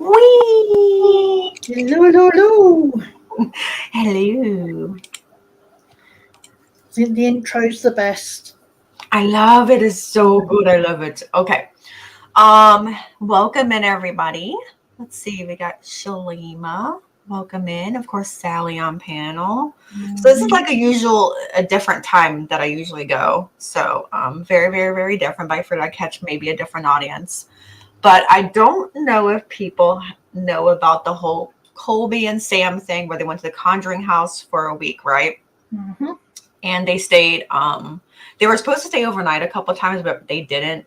Wee! Hello. Hello. The intro's the best. I love it. It's so good. I love it. Okay. Welcome in everybody. Let's see. We got Shalima. Welcome in. Of course, Sally on panel. So this is like a different time that I usually go. So very, very, very different. But I figured I'd catch maybe a different audience. But I don't know if people know about the whole Colby and Sam thing where they went to the Conjuring House for a week, right? Mm-hmm. And they stayed. They were supposed to stay overnight a couple of times, but they didn't.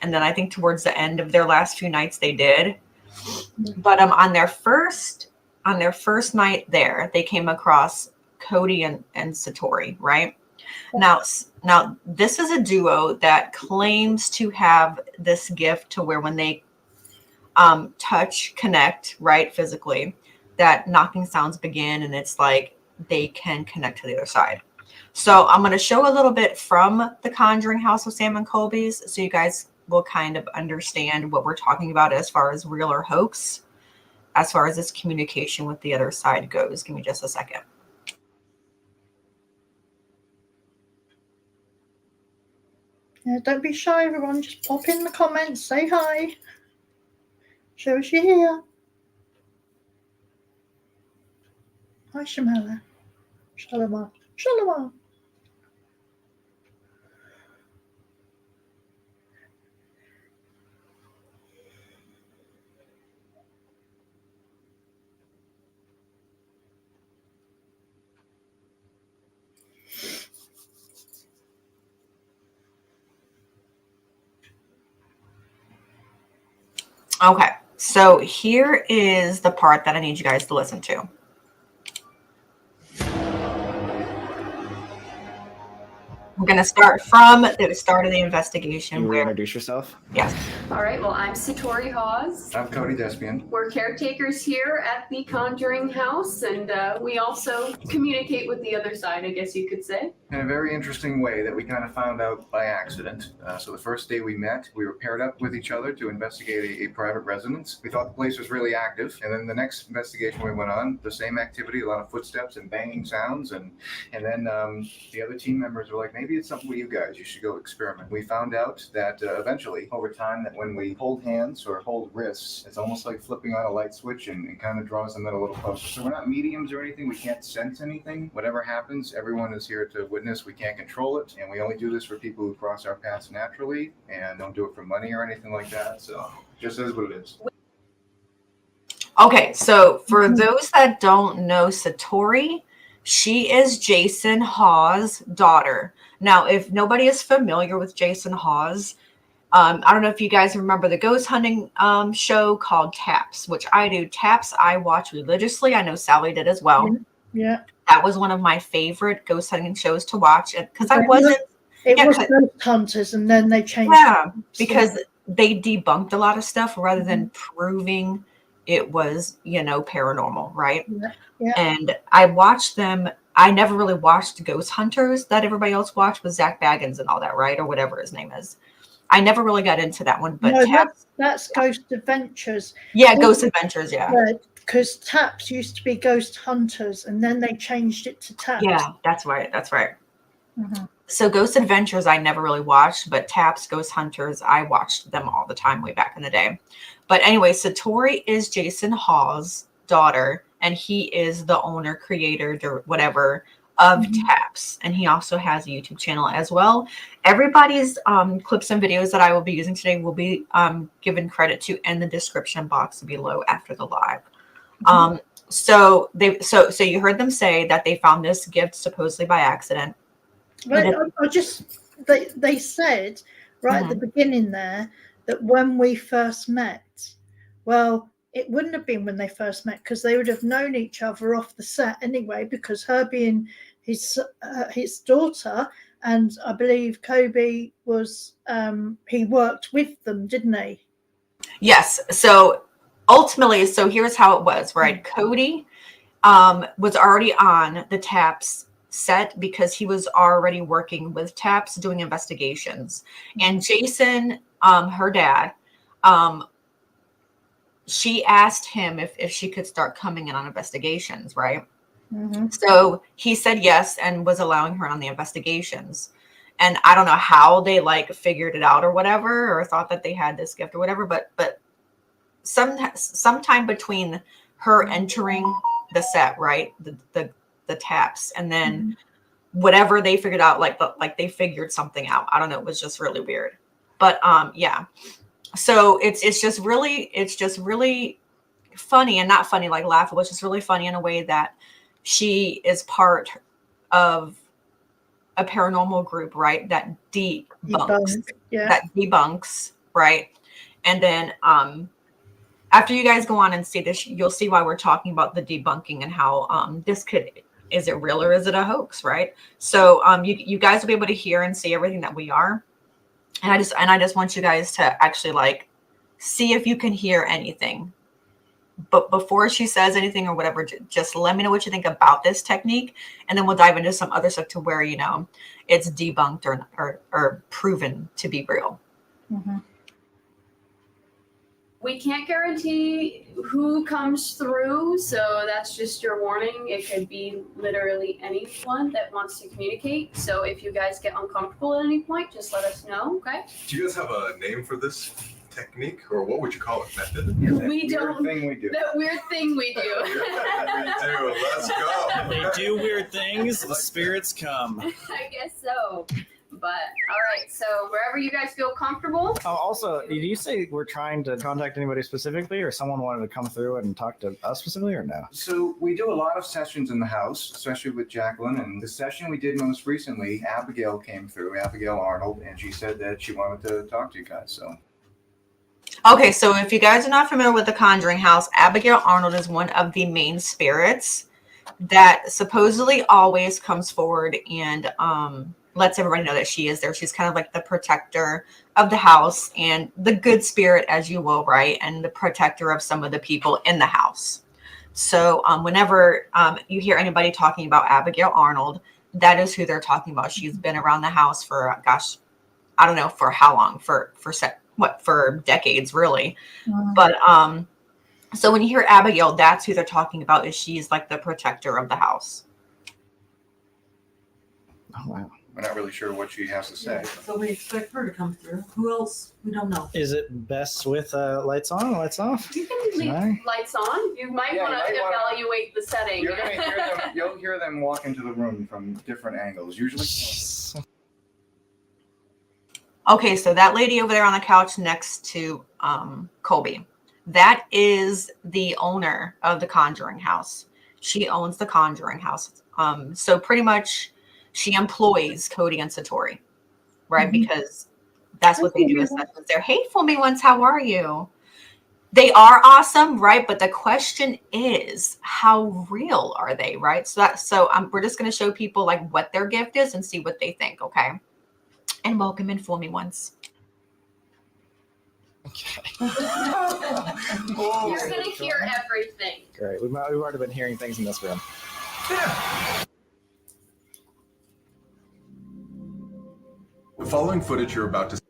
And then I think towards the end of their last few nights, they did. But on their first night there, they came across Cody and Satori, right? Now this is a duo that claims to have this gift to where when they touch, connect, right, physically, that knocking sounds begin, and it's like they can connect to the other side. So I'm going to show a little bit from the Conjuring House of Sam and Colby's, so you guys will kind of understand what we're talking about as far as real or hoax, as far as this communication with the other side goes. Give me just a second. Yeah, don't be shy, everyone. Just pop in the comments, say hi. Show us you're here. Hi, Shamala. Shalom. Shalom. Okay, so here is the part that I need you guys to listen to. We're going to start from the start of the investigation. You reintroduce yourself? Yes. All right, well, I'm Satori Hawes. I'm Cody Despian. We're caretakers here at the Conjuring House, and we also communicate with the other side, I guess you could say. In a very interesting way that we kind of found out by accident. So the first day we met, we were paired up with each other to investigate a private residence. We thought the place was really active, and then the next investigation we went on, the same activity, a lot of footsteps and banging sounds, and then the other team members were like, maybe it's something with you guys, you should go experiment. We found out that eventually, over time, that when we hold hands or hold wrists, it's almost like flipping on a light switch and kind of draws them in a little closer. So we're not mediums or anything, we can't sense anything. Whatever happens, everyone is here to witness. We can't control it, and we only do this for people who cross our paths naturally and don't do it for money or anything like that. So just is what it is. Okay, so for those that don't know Satori, she is Jason Hawes' daughter. Now, if nobody is familiar with Jason Hawes, I don't know if you guys remember the ghost hunting show called Taps, which I do. Taps I watch religiously. I know Sally did as well. Yeah. That was one of my favorite ghost hunting shows to watch because I wasn't. It was Ghost Hunters, and then they changed. Yeah, because they debunked a lot of stuff rather than proving it was, paranormal, right? Yeah. And I watched them. I never really watched Ghost Hunters that everybody else watched with Zach Baggins and all that, right? Or whatever his name is. I never really got into that one, but no, that's Ghost Adventures. Yeah, Ghost Adventures, yeah. Because Taps used to be Ghost Hunters, and then they changed it to Taps. Yeah, that's right. Mm-hmm. So Ghost Adventures I never really watched, but Taps, Ghost Hunters, I watched them all the time way back in the day. But anyway, Satori is Jason Hawes' daughter, and he is the owner, creator, whatever, of Taps. And he also has a YouTube channel as well. Everybody's clips and videos that I will be using today will be given credit to in the description box below after the live. So you heard them say that they found this gift supposedly by accident. But they said right at the beginning there that when we first met, well, it wouldn't have been when they first met because they would have known each other off the set anyway, because her being his daughter, and I believe Colby was he worked with them, didn't he? Yes. So ultimately, here's how it was, right? Cody was already on the Taps set because he was already working with Taps doing investigations. And Jason, her dad, she asked him if she could start coming in on investigations, right? Mhm. So he said yes and was allowing her on the investigations. And I don't know how they like figured it out or whatever, or thought that they had this gift or whatever, but sometime between her entering the set, right, the taps, and then whatever they figured out, like they figured something out. I don't know. It was just really weird, but yeah. So it's just really funny, and not funny like laughable. It's just really funny in a way that she is part of a paranormal group, right? That debunks, right? And then after you guys go on and see this, you'll see why we're talking about the debunking and how is it real or is it a hoax, right? So you guys will be able to hear and see everything that we are. And I just want you guys to actually like see if you can hear anything. But before she says anything or whatever, just let me know what you think about this technique, and then we'll dive into some other stuff to where it's debunked or proven to be real. Mhm. We can't guarantee who comes through, so that's just your warning. It could be literally anyone that wants to communicate. So if you guys get uncomfortable at any point, just let us know, okay? Do you guys have a name for this technique, or what would you call it? Method? We don't. Thing we do. That weird thing we do. We do. Let's go. They do weird things. The spirits come. I guess so. But all right, so wherever you guys feel comfortable. Oh, also, did you say we're trying to contact anybody specifically, or someone wanted to come through and talk to us specifically, or no? So we do a lot of sessions in the house, especially with Jacqueline. And the session we did most recently, Abigail came through, Abigail Arnold, and she said that she wanted to talk to you guys. So. Okay, so if you guys are not familiar with the Conjuring House, Abigail Arnold is one of the main spirits that supposedly always comes forward and lets everybody know that she is there. She's kind of like the protector of the house and the good spirit, as you will, right? And the protector of some of the people in the house. So whenever you hear anybody talking about Abigail Arnold, that is who they're talking about. She's been around the house for, gosh, I don't know for how long, for decades, really. But so when you hear Abigail, that's who they're talking about. Is she's like the protector of the house. Oh, wow. We're not really sure what she has to say. So we expect her to come through. Who else? We don't know. Is it best with lights on, lights off? You can leave Right. lights on. You might Yeah, want you to might wanna- evaluate the setting. You're gonna hear them. You'll hear them walk into the room from different angles. Usually. Okay, so that lady over there on the couch next to Colby, that is the owner of the Conjuring House. She owns the Conjuring House. So pretty much she employs Cody and Satori, right? Because that's what they do as sessions. They're hateful me once. How are you? They are awesome, right? But the question is, how real are they, right? So we're just going to show people like what their gift is and see what they think, okay? And welcome in Fool Me Once. Okay. Oh, You're gonna hear everything. Great. We've already been hearing things in this room. The following footage you're about to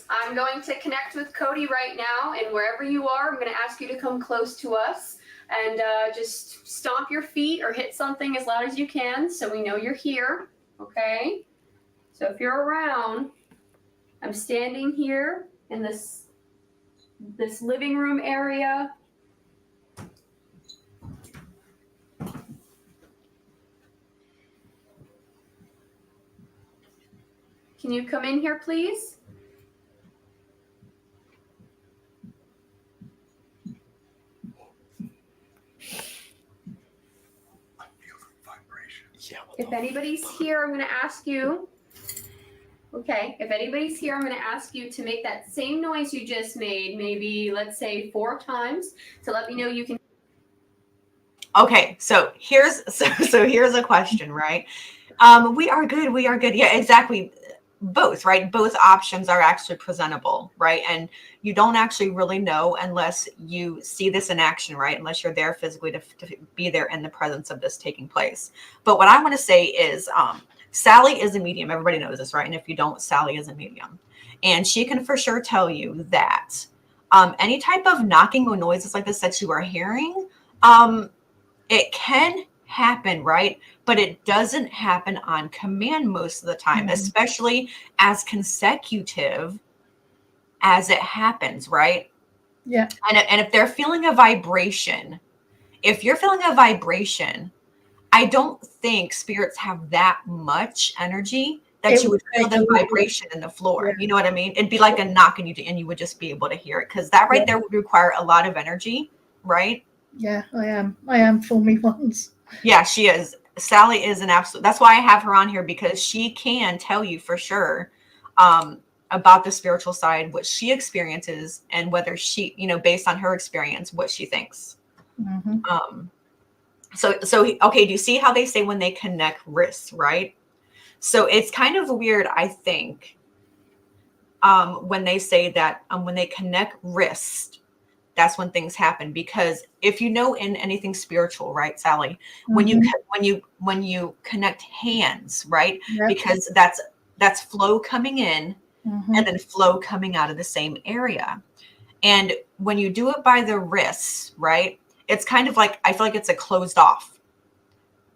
I'm going to connect with Cody right now, and wherever you are, I'm going to ask you to come close to us and just stomp your feet or hit something as loud as you can so we know you're here, okay? So if you're around, I'm standing here in this living room area. Can you come in here, please? Yeah. If anybody's here, I'm going to ask you. Okay, if anybody's here, I'm going to ask you to make that same noise you just made, maybe let's say 4 times, to let me know you can. Okay, so here's a question, right? We are good. Yeah, exactly. Both, right? Both options are actually presentable, right? And you don't actually really know unless you see this in action, right? Unless you're there physically to be there in the presence of this taking place. But what I want to say is Sally is a medium. Everybody knows this, right? And if you don't, Sally is a medium. and she can for sure tell you that any type of knocking or noises like this that you are hearing, it can happen, right? But it doesn't happen on command most of the time, especially as consecutive as it happens, right? Yeah. And if they're feeling a vibration, if you're feeling a vibration, I don't think spirits have that much energy that It you would feel would the take a lot. vibration in the floor. Yeah. You know what I mean? It'd be like a knock and you would just be able to hear it, because that right there would require a lot of energy, right? Yeah, I am for me once. Yeah, she is. Sally is an absolute. That's why I have her on here, because she can tell you for sure about the spiritual side, what she experiences, and whether she, based on her experience, what she thinks. So okay, do you see how they say when they connect wrists, right? So it's kind of weird, I think, when they say that when they connect wrist, that's when things happen. Because if you know in anything spiritual, right, Sally, when you connect hands, right, because that's flow coming in and then flow coming out of the same area. And when you do it by the wrists, right, it's kind of like, I feel like it's a closed off.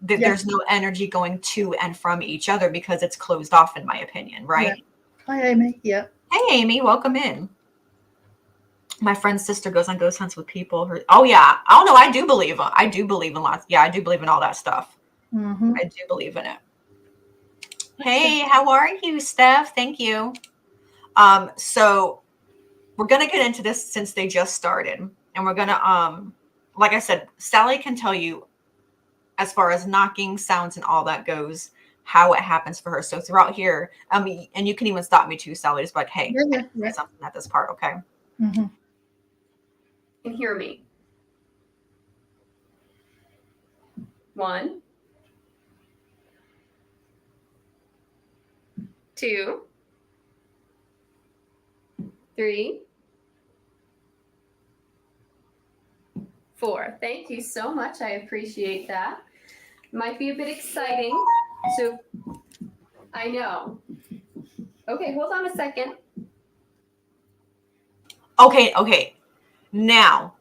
There's no energy going to and from each other because it's closed off, in my opinion, right? Yeah. Hi, Amy. Yeah. Hey, Amy, welcome in. My friend's sister goes on ghost hunts with people. Oh yeah. Oh no, I do believe in lots. Yeah, I do believe in all that stuff. I do believe in it. Hey, how are you, Steph? Thank you. So we're gonna get into this since they just started, and we're gonna like I said, Sally can tell you as far as knocking sounds and all that goes, how it happens for her. So throughout here, and you can even stop me too, Sally. Just like, hey, say something at this part, okay? Can hear me. 1, 2, 3, 4. Thank you so much. I appreciate that. Might be a bit exciting. So I know. Okay, hold on a second. Okay. Now,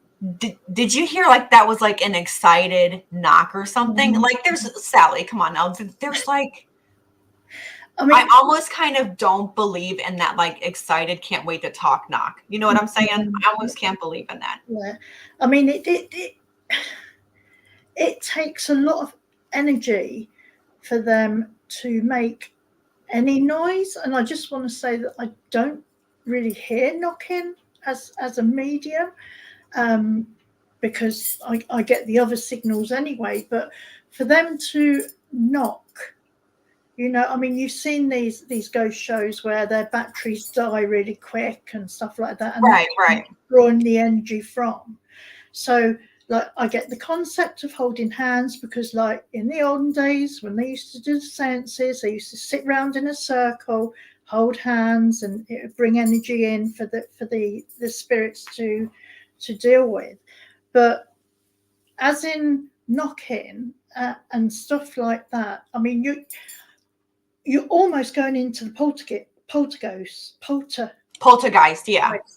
did you hear like that was like an excited knock or something? Like there's Sally, come on now. There's like, I almost kind of don't believe in that like excited, can't wait to talk knock. You know what I'm saying? I almost can't believe in that. Yeah. I mean, it takes a lot of energy for them to make any noise. And I just want to say that I don't really hear knocking as a medium, because I get the other signals anyway. But for them to knock, I mean, you've seen these ghost shows where their batteries die really quick and stuff like that, and right, drawing the energy from. So, like, I get the concept of holding hands, because, like, in the olden days when they used to do the seances, they used to sit round in a circle, hold hands, and it would bring energy in for the spirits to deal with. But as in knocking and stuff like that, I mean, you're almost going into the poltergeist,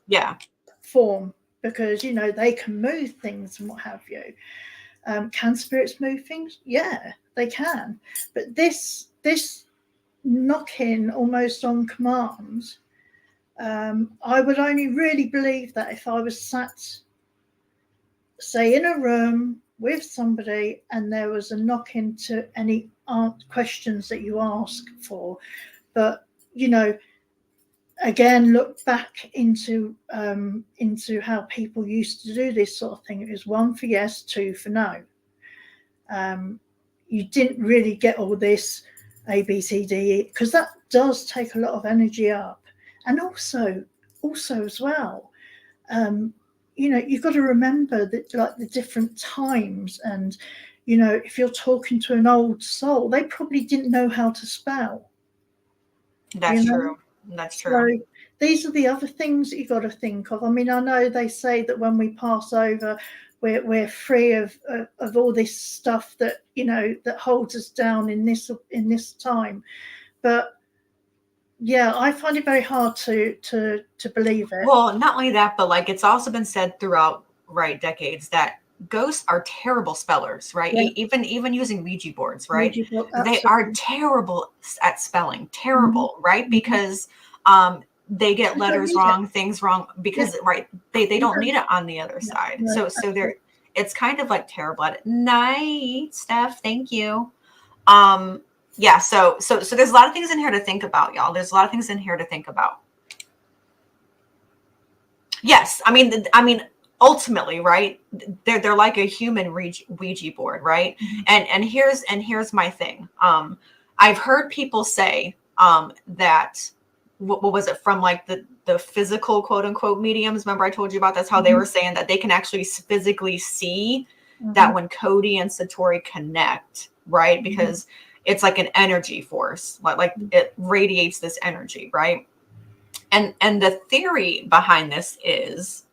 yeah, form, because they can move things and what have you. Can spirits move things? Yeah, they can. But this knocking almost on command, I would only really believe that if I was sat, say, in a room with somebody and there was a knock into any questions that you ask for. But again, look back into how people used to do this sort of thing. It was 1 for yes, 2 for no. You didn't really get all this A, B, C, D, E, because that does take a lot of energy up. And also as well, you've got to remember that, like, the different times, and if you're talking to an old soul, they probably didn't know how to spell. That's true. That's true. So these are the other things that you've got to think of. I mean, I know they say that when we pass over, we're free of all this stuff that that holds us down in this time, but Yeah, I find it very hard to believe it. Well, not only that, but like it's also been said throughout decades that ghosts are terrible spellers, right? Yeah. Even using Ouija boards, right? Ouija board, They are absolutely. terrible at spelling, terrible, right? Mhm. Because they get You don't letters need wrong, things wrong, because right, they You don't don't- need it on the other Yeah, side. no, So they're absolutely. it's kind of like terrible at it. Night, Steph, thank you. Yeah, so there's a lot of things in here to think about, y'all. There's a lot of things in here to think about. Yes, I mean, ultimately, right? They're like a human Ouija board, right? And here's my thing. I've heard people say that what was it from like the physical quote unquote mediums? Remember I told you about that's how they were saying that they can actually physically see that when Cody and Satori connect, right? Because it's like an energy force, like it radiates this energy, right? And the theory behind this is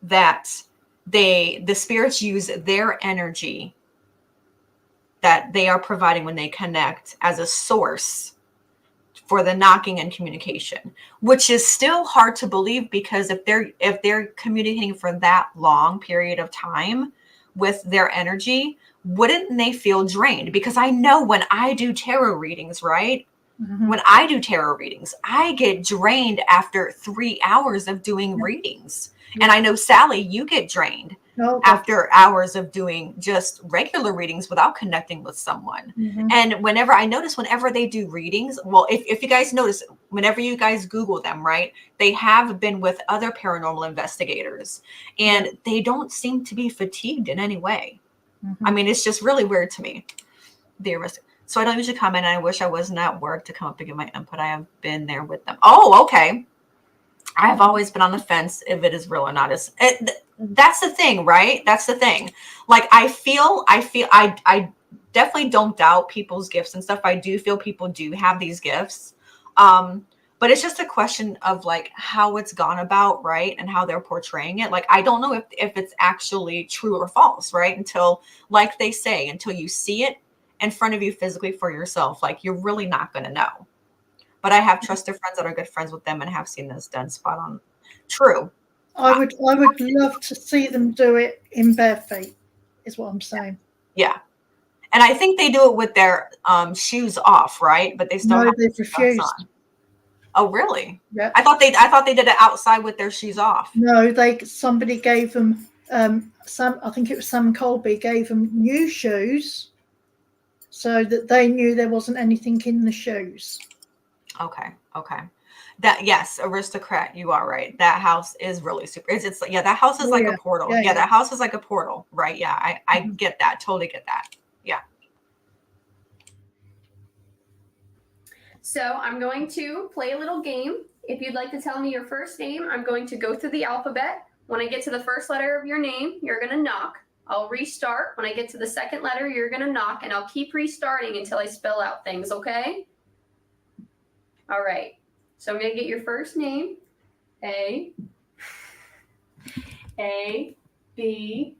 that the spirits use their energy that they are providing when they connect as a source for the knocking and communication, which is still hard to believe because if they're communicating for that long period of time with their energy, wouldn't they feel drained? Because I know when I do tarot readings, right? When I do tarot readings, I get drained after 3 hours of doing readings. And I know, Sally, you get drained after hours of doing just regular readings without connecting with someone. And whenever they do readings, well, if you guys notice, whenever you guys Google them, right, they have been with other paranormal investigators and they don't seem to be fatigued in any way. I mean, it's just really weird to me. So I don't usually comment, and I wish I wasn't at work to come up and give my input. I have been there with them. Oh, okay. I have always been on the fence if it is real or not. That's the thing, right? That's the thing. Like I definitely don't doubt people's gifts and stuff. I do feel people do have these gifts. But it's just a question of like how it's gone about, right? And how they're portraying it. Like, I don't know if it's actually true or false, right? Until, like they say, until you see it in front of you physically for yourself, like you're really not going to know. But I have trusted friends that are good friends with them and have seen this done spot on. True. I would love to see them do it in bare feet, is what I'm saying. Yeah. And I think they do it with their shoes off, right? But they still have they've refused. On. Oh, really? Yeah. I thought they did it outside with their shoes off. No, somebody gave them I think it was Sam Colby gave them new shoes so that they knew there wasn't anything in the shoes. Okay. That, yes, aristocrat, you are right. That house is really super. It's that house is like a portal. Yeah, that house is like a portal, right? Yeah, I get that. Totally get that. Yeah. So I'm going to play a little game. If you'd like to tell me your first name, I'm going to go through the alphabet. When I get to the first letter of your name, you're going to knock. I'll restart. When I get to the second letter, you're going to knock, and I'll keep restarting until I spell out things, okay? All right. So I'm going to get your first name. A, B.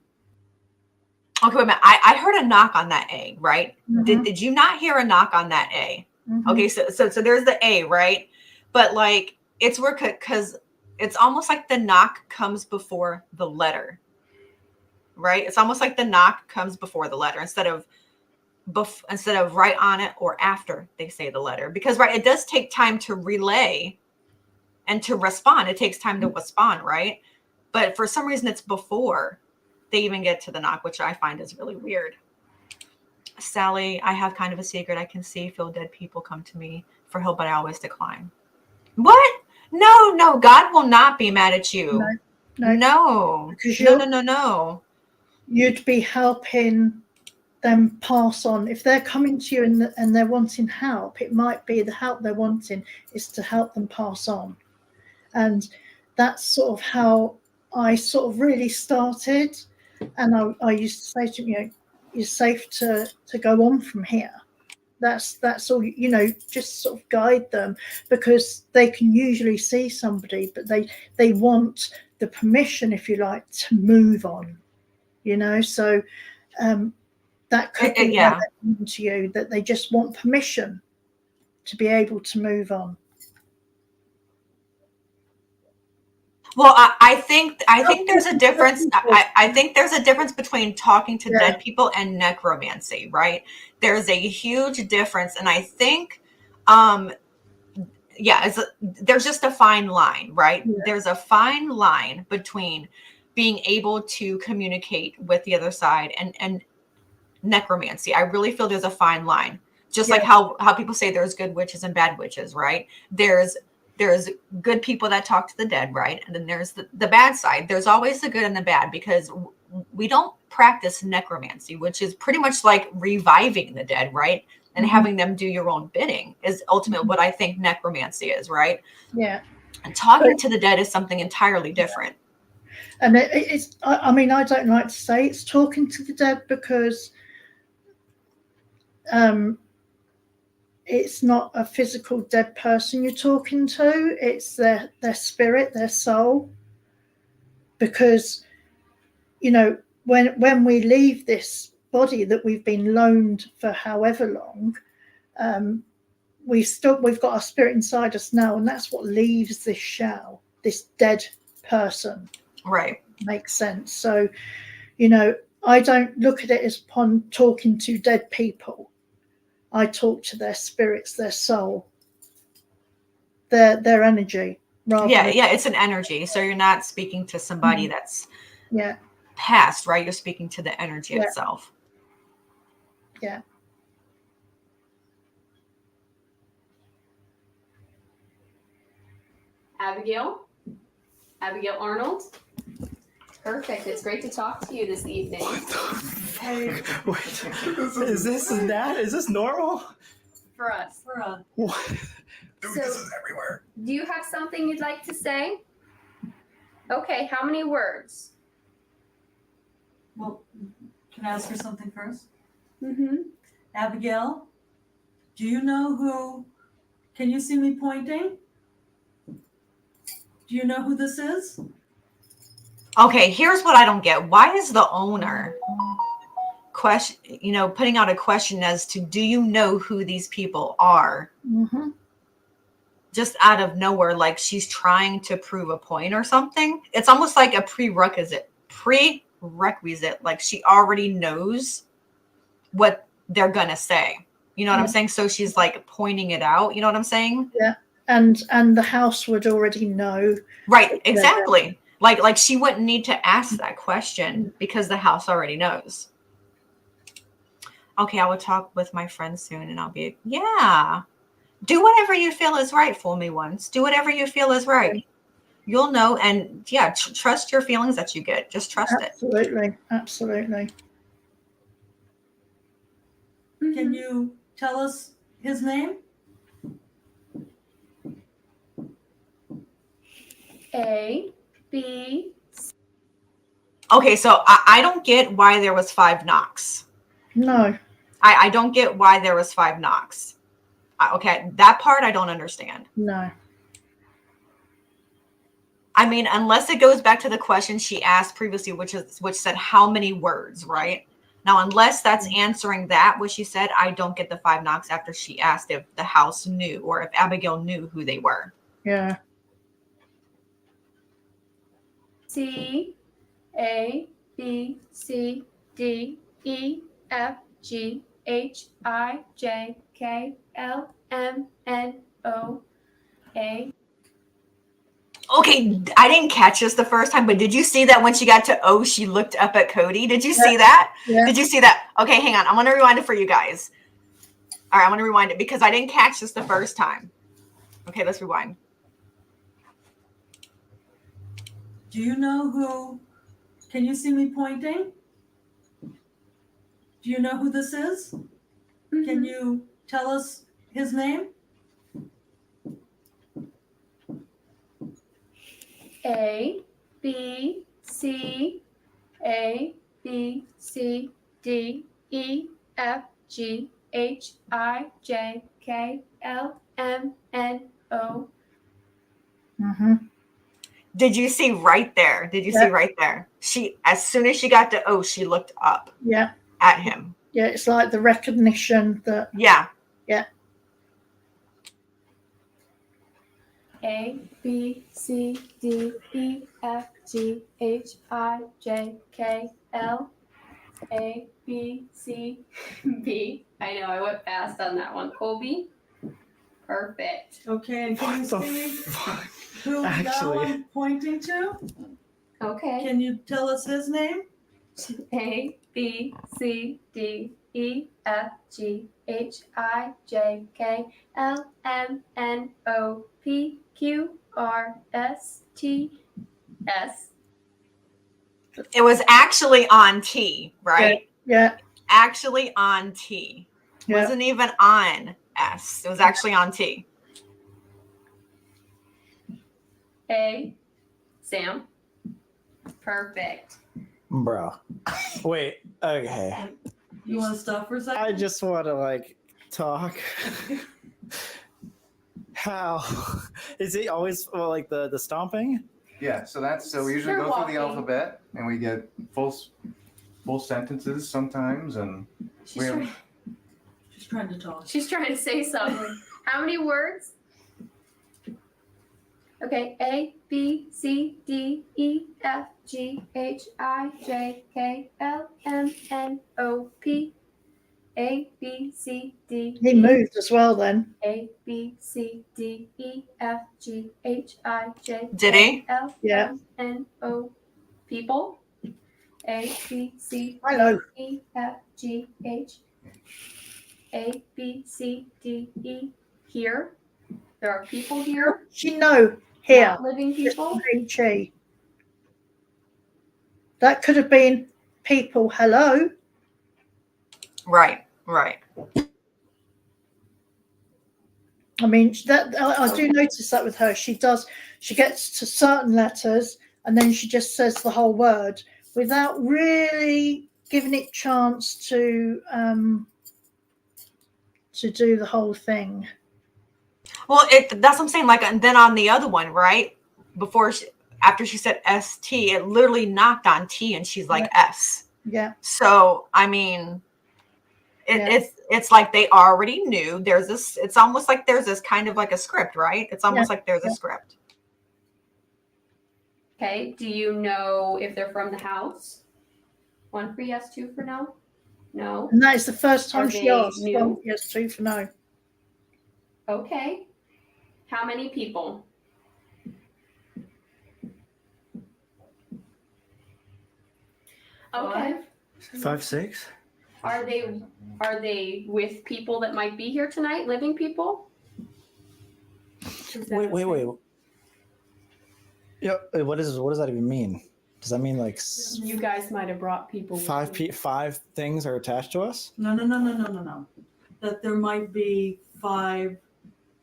Okay, wait a minute. I heard a knock on that A, right? Did you not hear a knock on that A? Okay, so there's the A, right? But like it's weird because it's almost like the knock comes before the letter, right? It's almost like the knock comes before the letter instead of right on it or after they say the letter, because right, it does take time to relay and to respond. It takes time to respond, right? But for some reason, it's before they even get to the knock, which I find is really weird. Sally, I have kind of a secret. I can feel dead people come to me for help, but I always decline. What? No. God will not be mad at you. No. No. You'd be helping them pass on. If they're coming to you and they're wanting help, it might be the help they're wanting is to help them pass on. And that's sort of how I sort of really started. And I used to say to them, you're safe to go on from here. That's all, just sort of guide them, because they can usually see somebody, but they want the permission, if you like, to move on, so that could be to you, that they just want permission to be able to move on. Well, I think there's a difference. I think there's a difference between talking to dead people and necromancy, right? There's a huge difference, and I think, there's just a fine line, right? Yeah. There's a fine line between being able to communicate with the other side and necromancy. I really feel there's a fine line, just like how people say there's good witches and bad witches, right? There's good people that talk to the dead, right? And then there's the bad side. There's always the good and the bad, because we don't practice necromancy, which is pretty much like reviving the dead, right? And having them do your own bidding is ultimately what I think necromancy is, right? Yeah. And talking to the dead is something entirely different. And it's, I mean, I don't like to say it's talking to the dead, because it's not a physical dead person you're talking to. It's their spirit, their soul. Because, you know, when we leave this body that we've been loaned for however long, we've got our spirit inside us now, and that's what leaves this shell, this dead person. Right. Makes sense. So, you know, I don't look at it as upon talking to dead people. I talk to their spirits, their soul, their energy. It's an energy. So you're not speaking to somebody that's past, right? You're speaking to the energy itself. Yeah. Abigail Arnold. Perfect. It's great to talk to you this evening. Hey, wait. Is this normal? For us. What? Dude, So- this is everywhere. Do you have something you'd like to say? Okay, how many words? Well, can I ask her something first? Mm-hmm. Abigail, do you know who? Can you see me pointing? Do you know who this is? Okay, here's what I don't get. Why is the owner putting out a question as to, do you know who these people are? Mm-hmm. Just out of nowhere, like she's trying to prove a point or something. It's almost like a prerequisite. Like she already knows what they're gonna say. You know what I'm saying? So she's like pointing it out. You know what I'm saying? Yeah. And the house would already know. Right, exactly. Like she wouldn't need to ask that question because the house already knows. Okay, I will talk with my friends soon, and I'll be do whatever you feel is right. Fool me once. Do whatever you feel is right. You'll know, and trust your feelings that you get. Just trust it. Absolutely. Can you tell us his name? A, B. Okay, so I don't get why there was 5 knocks. No. I don't get why there was 5 knocks. Okay, that part I don't understand. No. I mean, unless it goes back to the question she asked previously, which said how many words, right? Now, unless that's answering that, what she said, I don't get the 5 knocks after she asked if the house knew or if Abigail knew who they were. Yeah. C, A, B, C, D, E, F, G, H, I, J, K, L, M, N, O, A. Okay, I didn't catch this the first time, but did you see that when she got to O, she looked up at Cody? Did you see that? Yeah. Did you see that? Okay, hang on. I'm going to rewind it for you guys. All right, I'm going to rewind it because I didn't catch this the first time. Okay, let's rewind. Do you know who? Can you see me pointing? Do you know who this is? Can you tell us his name? A, B, C, A, B, C, D, E, F, G, H, I, J, K, L, M, N, O. Mm-hmm. Did you see right there? See right there? As soon as she got to O, she looked up at him. Yeah, it's like the recognition that. Yeah. A, B, C, D, E, F, G, H, I, J, K, L, A, B, C, B. I know, I went fast on that one. Colby? Perfect. Okay, and can you What the see fuck? who that Actually. I'm pointing to? Okay. Can you tell us his name? A, B, C, D, E, F, G, H, I, J, K, L, M, N, O, P, Q, R, S, T, S. It was actually on T, right? Yeah. Actually on T. Yeah. Wasn't even on S. It was actually on T. A, Sam. Perfect. Bro. Wait. Okay. You want to stop for a second? I just want to like talk. How is it always like the stomping? Yeah, so we usually They're go through the walking. alphabet and we get full sentences sometimes, and She's we have- trying, She's trying to talk. she's trying to say something. How many words? Okay, A, B, C, D, E, F, G, H, I, J, K, L, M, N, O, P. A, B, C, D, He E, moved as well then. A, B, C, D, E, F, G, H, I, J, Did K, he? L, Yeah. M, N, O, people. A, B, C, I know. D, E, F, G, H. A, B, C, D, E. Here. There are people here. She know here. Not living Just people. H-E. That could have been people. Hello. Right. Right. I mean, that I do notice that with her. She gets to certain letters and then she just says the whole word without really giving it chance to do the whole thing. Well, that's what I'm saying. Like, and then on the other one, right? After she said ST, it literally knocked on T and she's like S. Yeah. So, I mean, Yeah. it's like they already knew there's this, it's almost like there's this kind of like a script, right? It's almost like there's a script. Okay. Do you know if they're from the house? 1 for yes, 2 for no? No. And that is the first time Are she they asked. new? 1 yes, 2 for no. Okay. How many people? Okay. 5, 6. Are they with people that might be here tonight? Living people? Wait. Yeah. What does that even mean? Does that mean like You guys might have brought people. with you. five things are attached to us? No. That there might be 5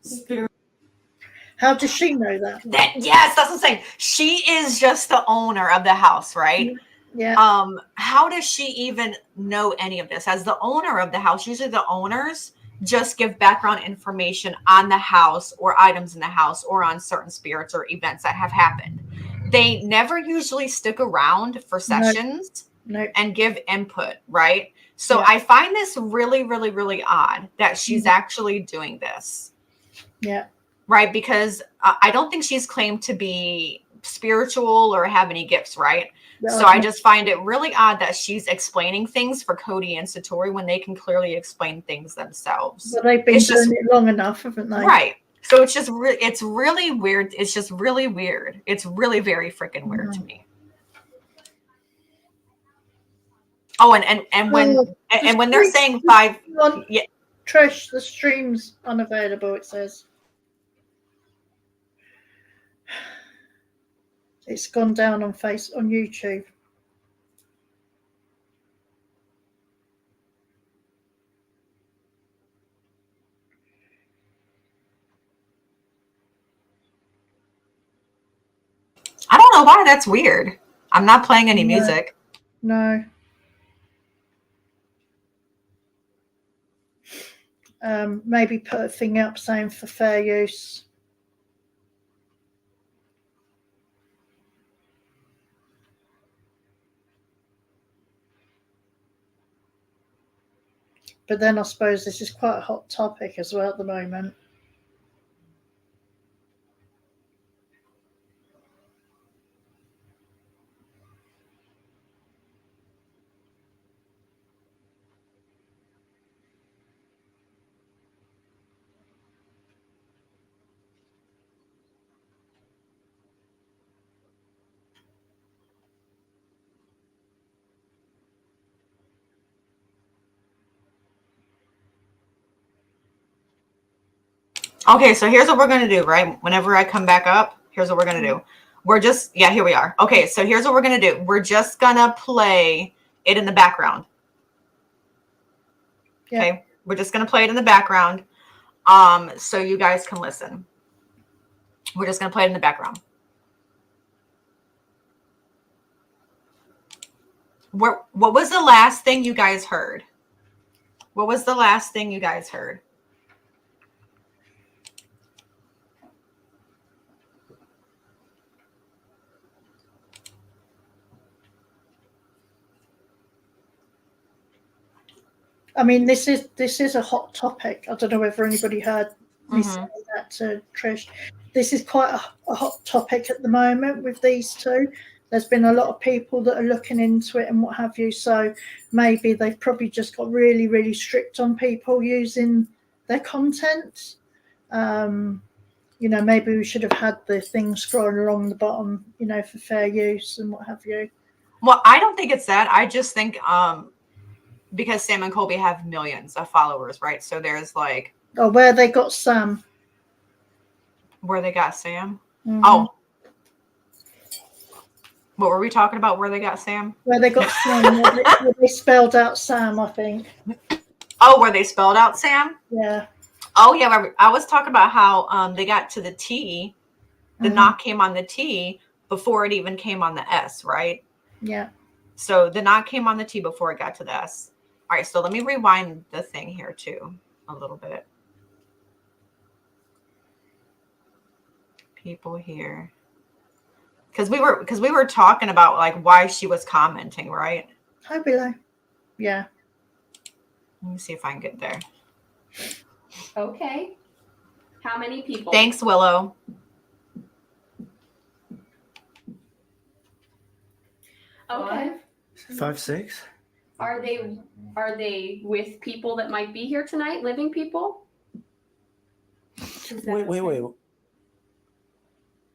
spirits. How does she know that? Yes, that's what I'm saying. She is just the owner of the house, right? Yeah. How does she even know any of this? As the owner of the house, usually the owners just give background information on the house or items in the house or on certain spirits or events that have happened. They never usually stick around for sessions No. and give input, right? So Yeah. I find this really, really, really odd that she's actually doing this. Yeah. Right? Because I don't think she's claimed to be spiritual or have any gifts, right? So I just find it really odd that she's explaining things for Cody and Satori when they can clearly explain things themselves. Well, they've been doing it long enough, haven't they? Right. So it's just it's really weird. It's just really weird. It's really very freaking weird to me. Oh, and when they're saying 5, yeah. Trish, the stream's unavailable, it says. It's gone down on YouTube. I don't know why that's weird. I'm not playing any music. No. Maybe put a thing up saying for fair use. But then I suppose this is quite a hot topic as well at the moment. Okay, so here's what we're going to do, right? Whenever I come back up, here's what we're going to do. We're just, yeah, here we are. Okay, so here's what we're going to do. We're just going to play it in the background. Yeah. Okay, we're just going to play it in the background so you guys can listen. We're just going to play it in the background. What was the last thing you guys heard? What was the last thing you guys heard? I mean, this is a hot topic. I don't know whether anybody heard me say that to Trish. This is quite a hot topic at the moment with these two. There's been a lot of people that are looking into it and what have you. So maybe they've probably just got really, really strict on people using their content. You know, maybe we should have had the thing scrolling along the bottom, you know, for fair use and what have you. Well, I don't think it's that. I just think because Sam and Colby have millions of followers, right? So there's like, Oh, where they got Sam. where they got Sam. Mhm. Oh, what were we talking about? Where they got Sam? Where they got Sam. where they spelled out Sam, I think. Oh, where they spelled out Sam? Yeah. Oh, yeah. I was talking about how they got to the T. The Mhm. knock came on the T before it even came on the S, right? Yeah. So the knock came on the T before it got to the S. All right, so let me rewind the thing here too a little bit. People here. Because we were talking about like why she was commenting, right? Hi, below. Yeah. Let me see if I can get there. Okay. How many people? Thanks, Willow. Okay. 5, 6. Are they with people that might be here tonight, living people? Wait.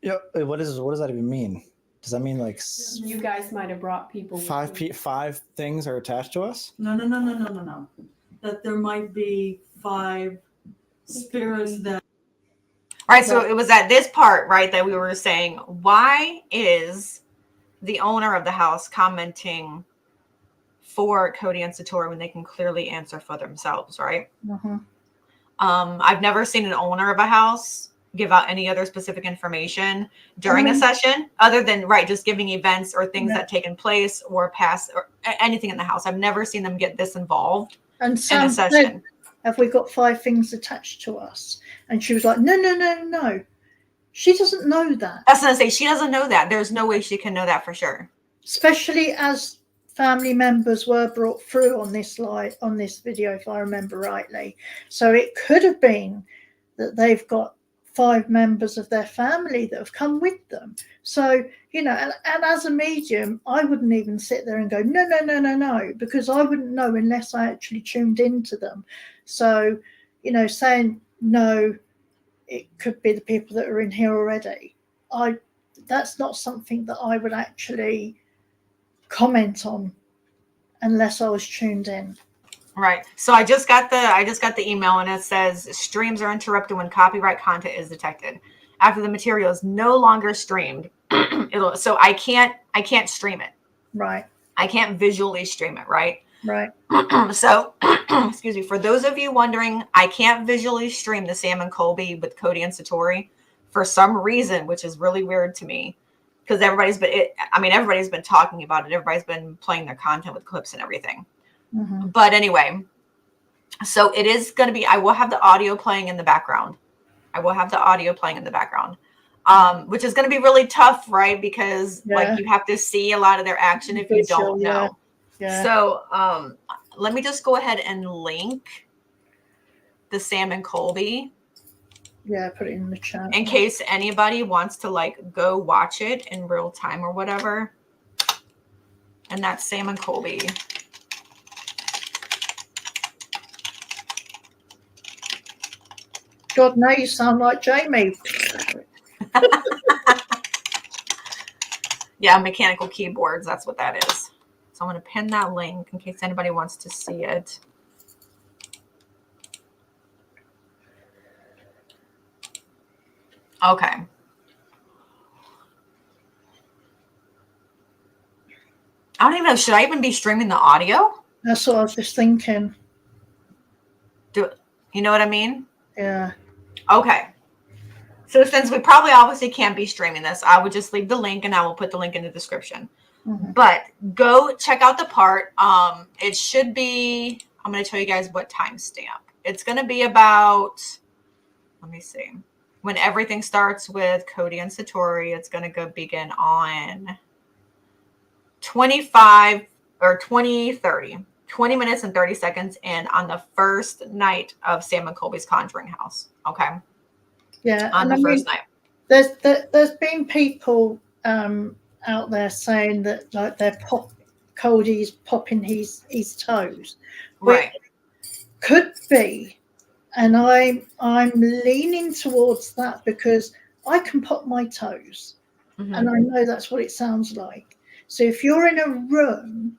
Yeah. What does that even mean? Does that mean like You guys might have brought people. with you. five things are attached to us? No. That there might be 5 spirits that. All right, so it was at this part, right, that we were saying, why is the owner of the house commenting for Cody and Satori when they can clearly answer for themselves, right? Mm-hmm. I've never seen an owner of a house give out any other specific information during a session other than, right, just giving events or things that taken place or past or anything in the house. I've never seen them get this involved And in Sam a said, session. have we got 5 things attached to us? And she was like, no. She doesn't know that. That's what I say. She doesn't know that. There's no way she can know that for sure. Especially as family members were brought through on this video, if I remember rightly. So it could have been that they've got 5 members of their family that have come with them. So, you know, and as a medium, I wouldn't even sit there and go, no, because I wouldn't know unless I actually tuned into them. So, you know, saying no, it could be the people that are in here already. That's not something that I would actually comment on unless I was tuned in. Right. So I just got the email and it says streams are interrupted when copyright content is detected. After the material is no longer streamed, so I can't stream it. Right. I can't visually stream it, right? Right. So, excuse me. For those of you wondering, I can't visually stream the Sam and Colby with Cody and Satori for some reason, which is really weird to me, because everybody's been talking about it. Everybody's been playing their content with clips and everything. Mm-hmm. But anyway, so it is going to be, I will have the audio playing in the background. Which is going to be really tough, right? Because like you have to see a lot of their action if you don't know. Yeah. So let me just go ahead and link the Sam and Colby. Yeah, put it in the chat. In case anybody wants to like go watch it in real time or whatever. And that's Sam and Colby. God, now you sound like Jamie. Yeah, mechanical keyboards. That's what that is. So I'm going to pin that link in case anybody wants to see it. Okay. I don't even know. Should I even be streaming the audio? That's what I was just thinking. You know what I mean? Yeah. Okay. So since we probably obviously can't be streaming this, I would just leave the link and I will put the link in the description. Mhm. But go check out the part. It should be, I'm going to tell you guys what timestamp. It's going to be about, let me see. When everything starts with Cody and Satori, it's going to go begin on 25 or 20:30. 20 minutes and 30 seconds in on the first night of Sam and Colby's Conjuring House. Okay. Yeah. On the first night. There's been people out there saying that like Cody's popping his toes. Right. Could be. And I'm leaning towards that because I can pop my toes. Mm-hmm. And I know that's what it sounds like. So if you're in a room,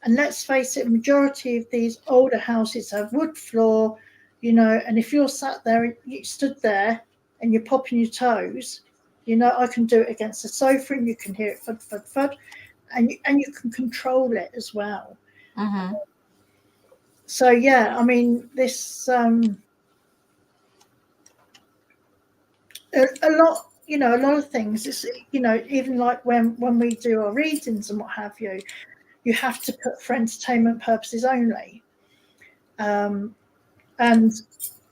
and let's face it, majority of these older houses have wood floor, you know, and if you're sat there and you stood there and you're popping your toes, you know, I can do it against the sofa and you can hear it thud, thud, thud, and you can control it as well. Mm-hmm. So, yeah, I mean, this, a lot, you know, a lot of things, it's, you know, even like when we do our readings and what have you, you have to put for entertainment purposes only. And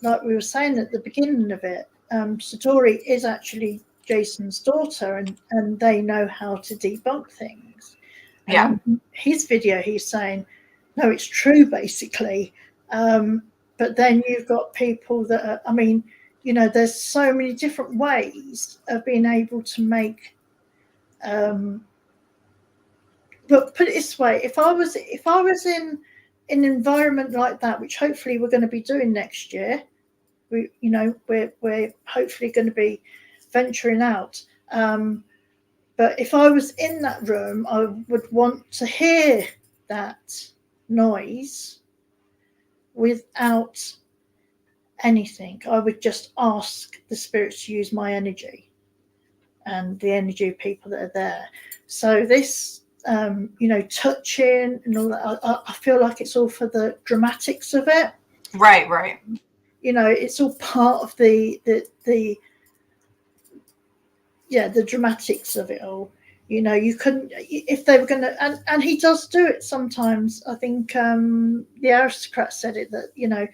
like we were saying at the beginning of it, Satori is actually Jason's daughter, and they know how to debunk things. And Yeah. on his video, he's saying, no, it's true, basically. But then you've got people that are, I mean, you know, there's so many different ways of being able to make but put it this way, if I was in an environment like that, which hopefully we're going to be doing next year, we're hopefully going to be venturing out. But if I was in that room, I would want to hear that noise without anything. I would just ask the spirits to use my energy and the energy of people that are there. So this you know, touching and all that. I feel like it's all for the dramatics of it. Right. You know, it's all part of the dramatics of it all. You know, you couldn't, if they were going to, and he does do it sometimes. I think the aristocrat said it, that, you know,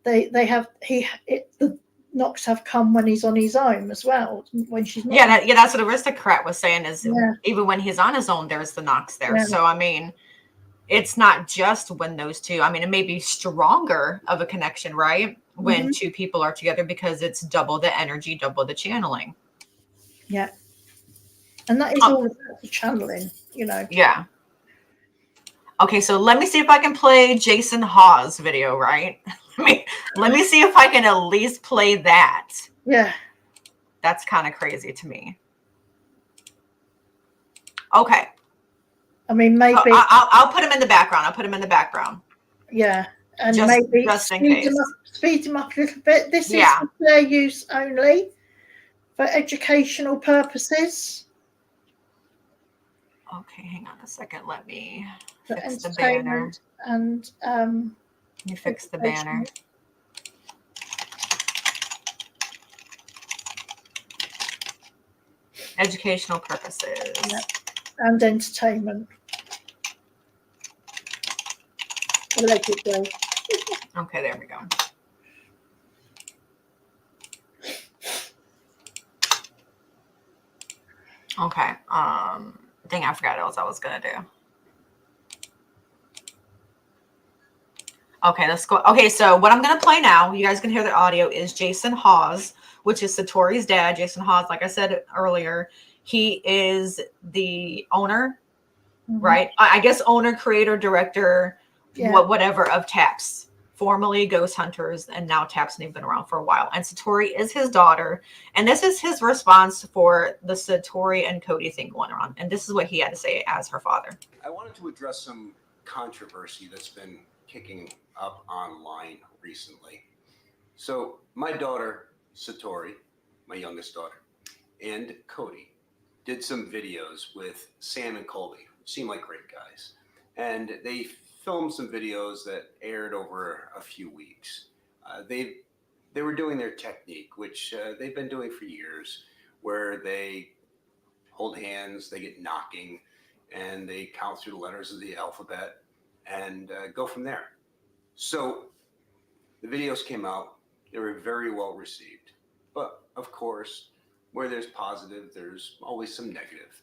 they have, the knocks have come when he's on his own as well, when she's not. Yeah, that's what aristocrat was saying, is Yeah. even when he's on his own, there's the knocks there. Yeah. So I mean, it's not just when those two, I mean, it may be stronger of a connection, right? When Mhm. two people are together, because it's double the energy, double the channeling. Yeah. And that is all about the channeling, you know. Yeah. Okay, so let me see if I can play Jason Hawes' video, right? Let me see if I can at least play that. Yeah. That's kind of crazy to me. Okay. I mean, maybe I'll put him in the background. Yeah, and Just- maybe just in case. speed them up a little bit. This is for their use only, for educational purposes. Okay, hang on a second. Let me For fix the banner. entertainment and Let me fix the banner. Educational purposes. Yep. And entertainment. Allegedly. Okay, there we go. Okay. Dang, I forgot what else I was gonna do. Okay, let's go. Okay, so what I'm gonna play now, you guys can hear the audio, is Jason Hawes, which is Satori's dad. Jason Hawes, like I said earlier, he is the owner, right? I guess owner, creator, director, whatever, of TAPS, formerly Ghost Hunters, and now TAPS, and they've been around for a while. And Satori is his daughter, and this is his response for the Satori and Cody thing going on. And this is what he had to say as her father. I wanted to address some controversy that's been kicking up online recently. So my daughter, Satori, my youngest daughter, and Cody did some videos with Sam and Colby. Seem like great guys. And they filmed some videos that aired over a few weeks. They were doing their technique, which they've been doing for years, where they hold hands, they get knocking, and they count through the letters of the alphabet and go from there. So the videos came out. They were very well received. But of course, where there's positive, there's always some negative.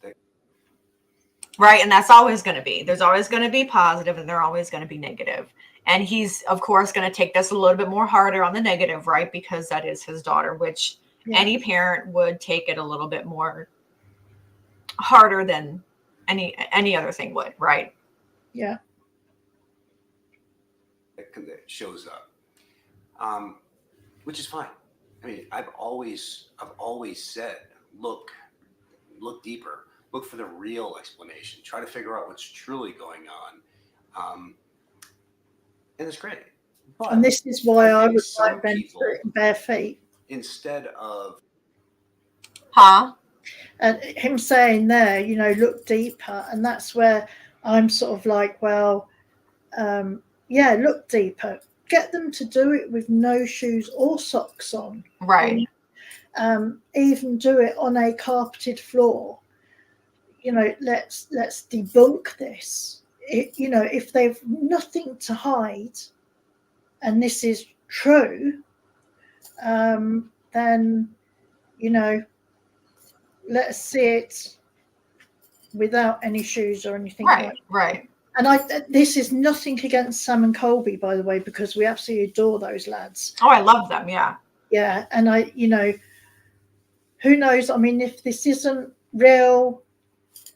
Right. And that's always going to be. There's always going to be positive and they're always going to be negative. And he's, of course, going to take this a little bit more harder on the negative, right? Because that is his daughter, which any parent would take it a little bit more harder than any other thing would, right? Yeah. That shows up, which is fine. I mean, I've always said, look deeper. Look for the real explanation. Try to figure out what's truly going on. And it's great. But And this is why I would some like them people, to in bare feet. instead of And him saying there, look deeper. And that's where I'm sort of like, well, look deeper. Get them to do it with no shoes or socks on. Right. Even do it on a carpeted floor. Let's debunk this. If they've nothing to hide, and this is true, then let's see it without any shoes or anything. Right. And this is nothing against Sam and Colby, by the way, because we absolutely adore those lads. Oh, I love them. Yeah. Yeah, and who knows? I mean, if this isn't real,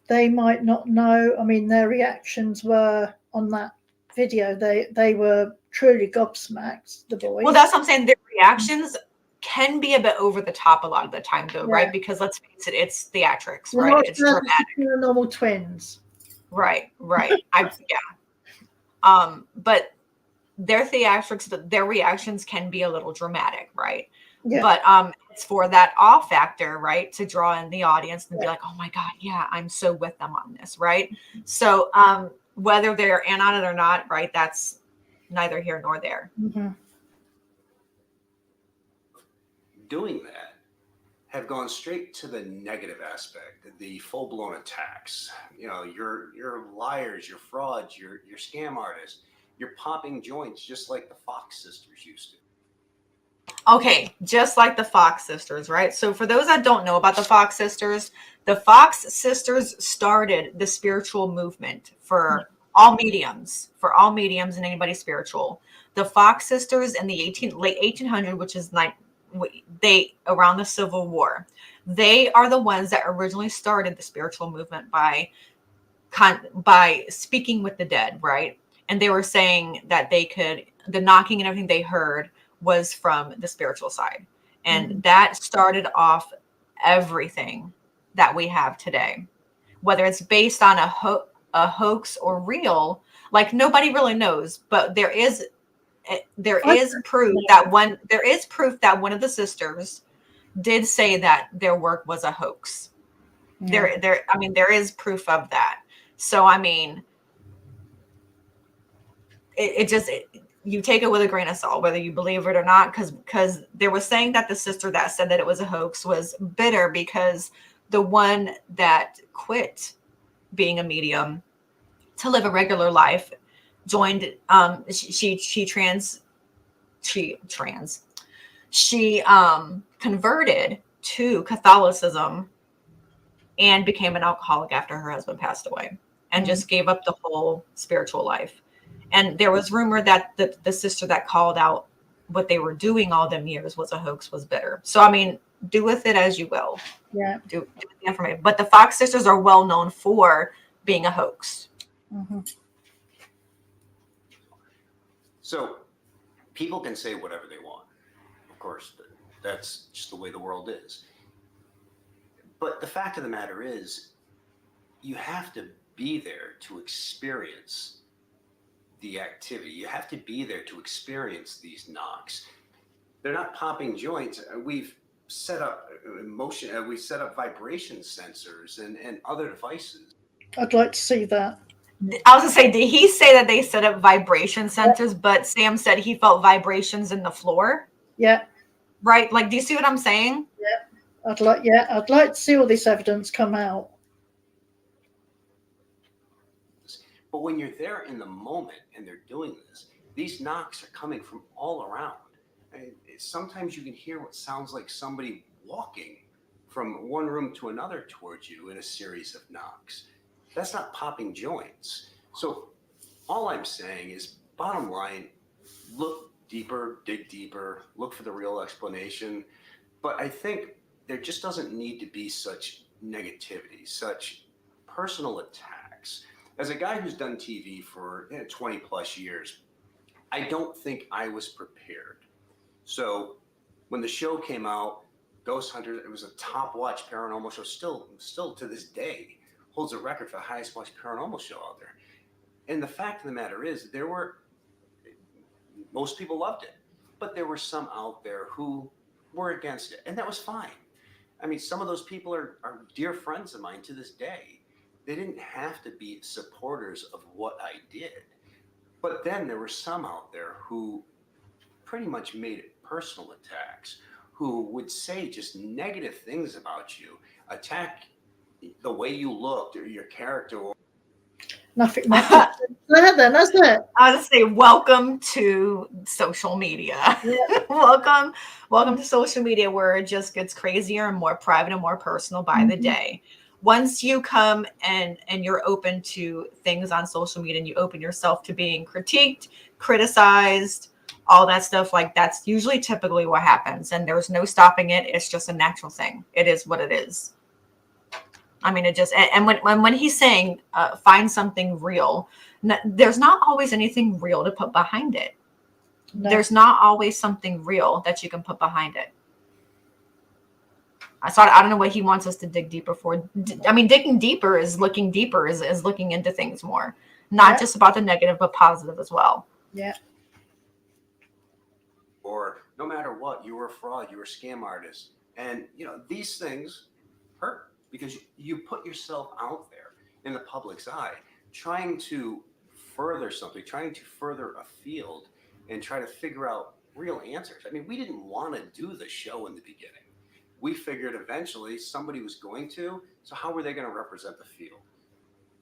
they might not know. I mean, their reactions were on that video. They were truly gobsmacked, the boys. Well, that's what I'm saying. Their reactions can be a bit over the top a lot of the time, though, right? Because let's face it, it's theatrics, right? It's dramatic. Normal twins. Right. But their theatrics, their reactions can be a little dramatic, right? Yeah. But it's for that awe factor, right? To draw in the audience and be like, oh my God, yeah, I'm so with them on this, right? So whether they're in on it or not, right? That's neither here nor there. Mm-hmm. Doing that have gone straight to the negative aspect, the full-blown attacks. You're liars, you're frauds, you're scam artists, you're popping joints just like the Fox sisters used to. Okay, just like the Fox sisters, right? So for those that don't know about the Fox sisters started the spiritual movement for all mediums and anybody spiritual. The Fox sisters in the late 1800s, which is around the Civil War, they are the ones that originally started the spiritual movement by speaking with the dead, right? And they were saying that the knocking and everything they heard was from the spiritual side. And that started off everything that we have today, whether it's based on a hoax or real, like nobody really knows, but there is proof that one of the sisters did say that their work was a hoax. Yeah. There is proof of that. So, I mean, you take it with a grain of salt, whether you believe it or not, because they were saying that the sister that said that it was a hoax was bitter because the one that quit being a medium to live a regular life joined, she converted to Catholicism and became an alcoholic after her husband passed away and just gave up the whole spiritual life. And there was rumor that the sister that called out what they were doing all them years was a hoax, was bitter. So, I mean, do with it as you will. Yeah. Do with the information. But the Fox sisters are well known for being a hoax. Mm-hmm. So people can say whatever they want. Of course, that's just the way the world is. But the fact of the matter is, you have to be there to experience the activity. You have to be there to experience these knocks. They're not popping joints. We've set up motion. We set up vibration sensors and other devices. I'd like to see that. I was gonna say, did he say that they set up vibration sensors? But Sam said he felt vibrations in the floor. Yeah. Right? Like, do you see what I'm saying? I'd like to see all this evidence come out. But when you're there in the moment and they're doing this, these knocks are coming from all around. And sometimes you can hear what sounds like somebody walking from one room to another towards you in a series of knocks. That's not popping joints. So all I'm saying is, bottom line, look deeper, dig deeper, look for the real explanation. But I think there just doesn't need to be such negativity, such personal attacks. As a guy who's done TV for 20 plus years, I don't think I was prepared. So when the show came out, Ghost Hunters, it was a top watch paranormal show, still to this day holds a record for the highest watched paranormal show out there. And the fact of the matter is, most people loved it, but there were some out there who were against it, and that was fine. I mean, some of those people are dear friends of mine to this day. They didn't have to be supporters of what I did. But then there were some out there who pretty much made it personal attacks, who would say just negative things about you, attack the way you looked or your character. Nothing much. Then that's it. I would say, welcome to social media. Yeah. welcome to social media, where it just gets crazier and more private and more personal by the day. Once you come and you're open to things on social media, and you open yourself to being critiqued, criticized, all that stuff, like, that's usually typically what happens, and there's no stopping it. It's just a natural thing. It is what it is. I mean, it just, and when he's saying find something real, there's not always anything real to put behind it. No. There's not always something real that you can put behind it. I don't know what he wants us to dig deeper for. I mean, digging deeper is looking deeper, is looking into things more, not just about the negative, but positive as well. Yeah. Or no matter what, you were a fraud, you were a scam artist. And, these things hurt because you put yourself out there in the public's eye, trying to further something, trying to further a field and try to figure out real answers. I mean, we didn't want to do the show in the beginning. We figured eventually somebody was going to, so how were they going to represent the field?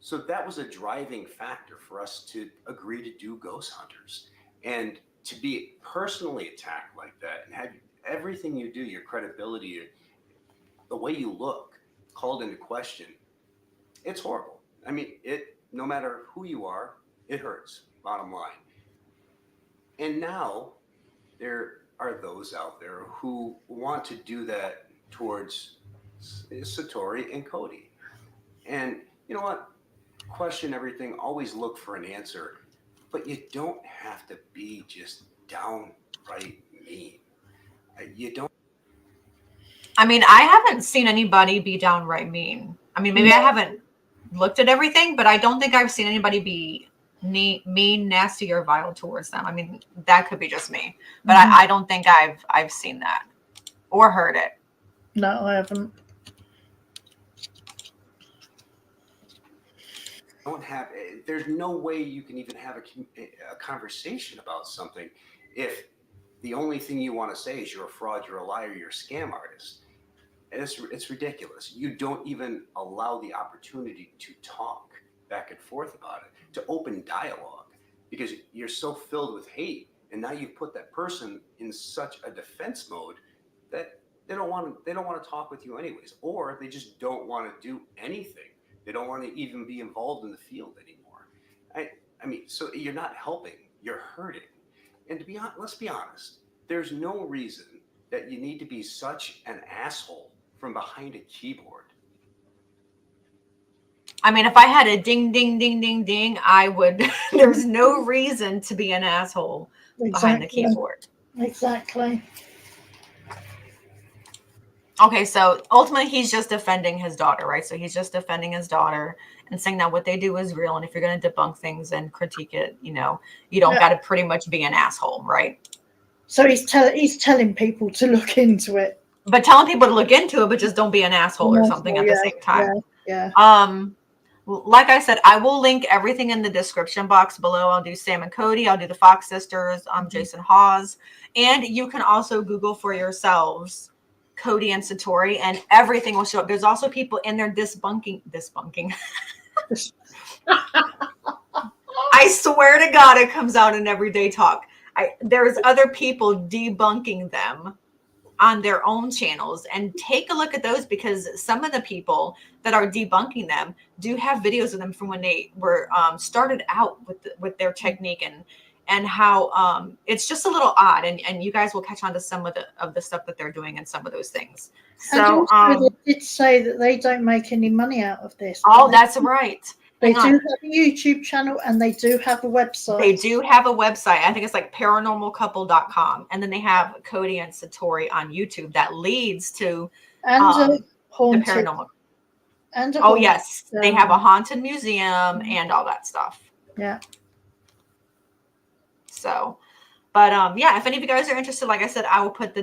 So that was a driving factor for us to agree to do Ghost Hunters. And to be personally attacked like that and have everything you do, your credibility, the way you look, called into question, it's horrible. I mean, no matter who you are, it hurts, bottom line. And now there are those out there who want to do that towards Satori and Cody. And you know what? Question everything, always look for an answer, but you don't have to be just downright mean. You don't. I mean, I haven't seen anybody be downright mean. I mean, maybe I haven't looked at everything, but I don't think I've seen anybody be mean, nasty, or vile towards them. I mean, that could be just me, but I don't think I've seen that or heard it. No, I haven't. There's no way you can even have a conversation about something if the only thing you want to say is you're a fraud, you're a liar, you're a scam artist. And it's ridiculous. You don't even allow the opportunity to talk back and forth about it, to open dialogue, because you're so filled with hate, and now you've put that person in such a defense mode that they don't want to talk with you anyways, or they just don't want to do anything. They don't want to even be involved in the field anymore. I mean, so you're not helping, you're hurting. And to be honest, let's be honest, there's no reason that you need to be such an asshole from behind a keyboard. I mean, if I had a ding, ding, ding, ding, ding, I would. There's no reason to be an asshole behind the keyboard. Exactly. Okay, so ultimately he's just defending his daughter, right? So he's just defending his daughter and saying that what they do is real. And if you're going to debunk things and critique it, you don't got to pretty much be an asshole, right? So he's telling people to look into it. but telling people to look into it, but just don't be an asshole or something at the same time. Yeah. Like I said, I will link everything in the description box below. I'll do Sam and Cody. I'll do the Fox sisters, Jason Hawes. And you can also Google for yourselves Cody and Satori, and everything will show up. There's also people in there debunking. I swear to God, it comes out in Everyday Talk. There's other people debunking them on their own channels, and take a look at those, because some of the people that are debunking them do have videos of them from when they were started out with their technique, and how it's just a little odd, and you guys will catch on to some of the stuff that they're doing and some of those things. So and they did say that they don't make any money out of this. Oh, that's right. They do have a YouTube channel, and they do have a website. They do have a website. I think it's like paranormalcouple.com. And then they have Cody and Satori on YouTube that leads to the paranormal. And yes. They have a haunted museum and all that stuff. Yeah. So, but yeah, if any of you guys are interested, like I said, I will put the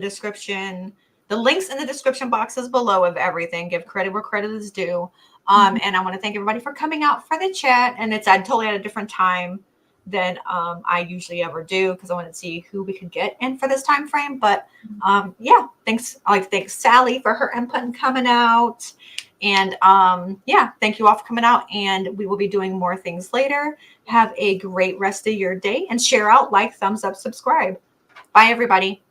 links in the description boxes below of everything. Give credit where credit is due. And I want to thank everybody for coming out for the chat. And it's totally at a different time than I usually ever do, because I wanted to see who we could get in for this time frame. But yeah, thanks. I'd like to thank Sally for her input and coming out. And yeah, thank you all for coming out. And we will be doing more things later. Have a great rest of your day, and share out, like, thumbs up, subscribe. Bye, everybody.